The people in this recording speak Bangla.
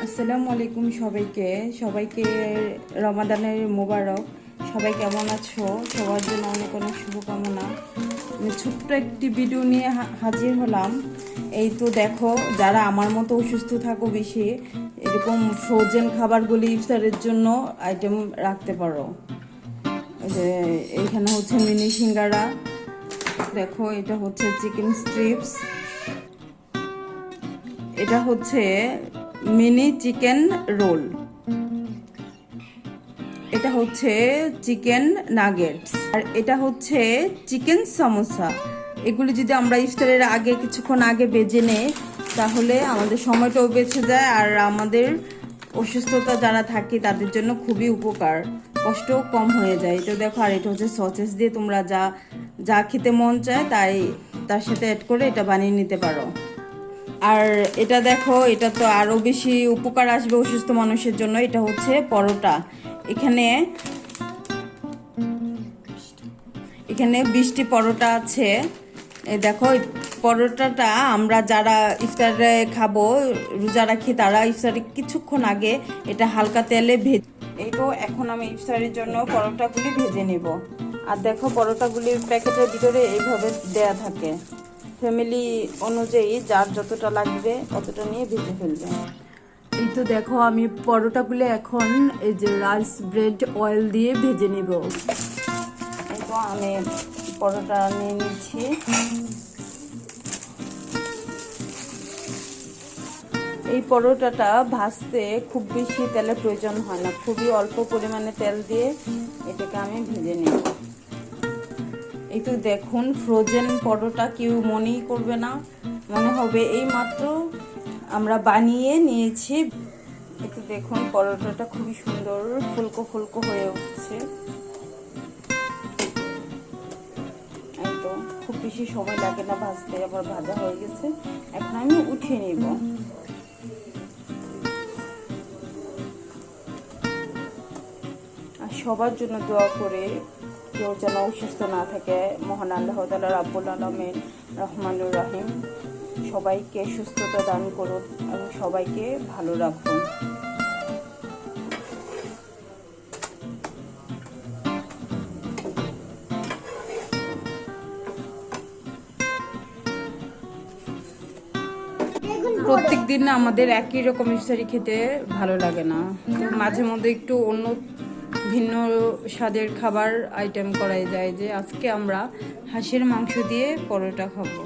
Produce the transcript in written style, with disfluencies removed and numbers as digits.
আসসালামু আলাইকুম সবাইকে রমাদানের মোবারক। সবাই কেমন আছো? সবার জন্য অনেক অনেক শুভকামনা। আমি ছোট্ট একটি ভিডিও নিয়ে হাজির হলাম। এই তো দেখো, যারা আমার মতো অসুস্থ থাকো বেশি, এরকম ফ্রোজেন খাবারগুলি ইফতারের জন্য আইটেম রাখতে পারো। এইখানে হচ্ছে মিনি সিঙ্গারা, দেখো এটা হচ্ছে চিকেন স্ট্রিপস, এটা হচ্ছে মিনি চিকেন রোল, এটা হচ্ছে চিকেন নাগেটস, আর এটা হচ্ছে চিকেন সমোসা। এগুলি যদি আমরা ইফতারের আগে কিছুক্ষণ আগে বেজে নেই তাহলে আমাদের সময়টাও বেঁচে যায়, আর আমাদের অসুস্থতা যারা থাকে তাদের জন্য খুবই উপকার, কষ্টও কম হয়ে যায়। এটা দেখো, আর এটা হচ্ছে সসেস দিয়ে তোমরা যা যা খেতে মন চায় তাই তার সাথে অ্যাড করে এটা বানিয়ে নিতে পারো। আর এটা দেখো, এটা তো আরও বেশি উপকার আসবে অসুস্থ মানুষের জন্য। এটা হচ্ছে পরোটা। এখানে 20টি পরোটা আছে। এই দেখো, পরোটাটা আমরা যারা ইফতারে খাবো, রোজা রাখি, তারা ইফতারে কিছুক্ষণ আগে এটা হালকা তেলে ভেজে। এই তো এখন আমি ইফতারের জন্য পরোটাগুলি ভেজে নেব। আর দেখো, পরোটাগুলির প্যাকেটের ভিতরে এইভাবে দেয়া থাকে। ফ্যামিলি অনুযায়ী যার যতটা লাগবে ততটা নিয়ে ভেজে ফেলবে। এই তো দেখো, আমি পরোটাগুলো এখন এই যে রাইস ব্রেড অয়েল দিয়ে ভেজে নিব। এই তো আমি পরোটা নিয়ে নিচ্ছি। এই পরোটাটা ভাজতে খুব বেশি তেলের প্রয়োজন হয় না, খুবই অল্প পরিমাণে তেল দিয়ে এটাকে আমি ভেজে নেব। এই তো দেখুন, ফ্রোজেন পরোটা কেউ মনেই করবে না, মনে হবে এই মাত্র আমরা বানিয়ে নিয়েছি। একটু দেখুন, পরোটাটা খুবই সুন্দর ফুলকো ফুলকো হয়ে উঠছে। এই তো খুব বেশি সময় লাগে না ভাজতে, আবার ভাজা হয়ে গেছে। এখন আমি উঠিয়ে নিব। আর সবার জন্য দোয়া করে, কেউ যেন অসুস্থ না থাকে। মহান আল্লাহ তাআলা রাব্বুল আলামিন রহমানুর রহিম সবাইকে সুস্থতা দান করুন এবং সবাইকে ভালো রাখুন। প্রত্যেক দিন না আমাদের একই রকম ইফতারি খেতে ভালো লাগে না, মাঝে মধ্যে একটু অন্য ভিন্ন স্বাদের খাবার আইটেম করাই যায়। যে আজকে আমরা হাঁসের মাংস দিয়ে পরোটা খাবো।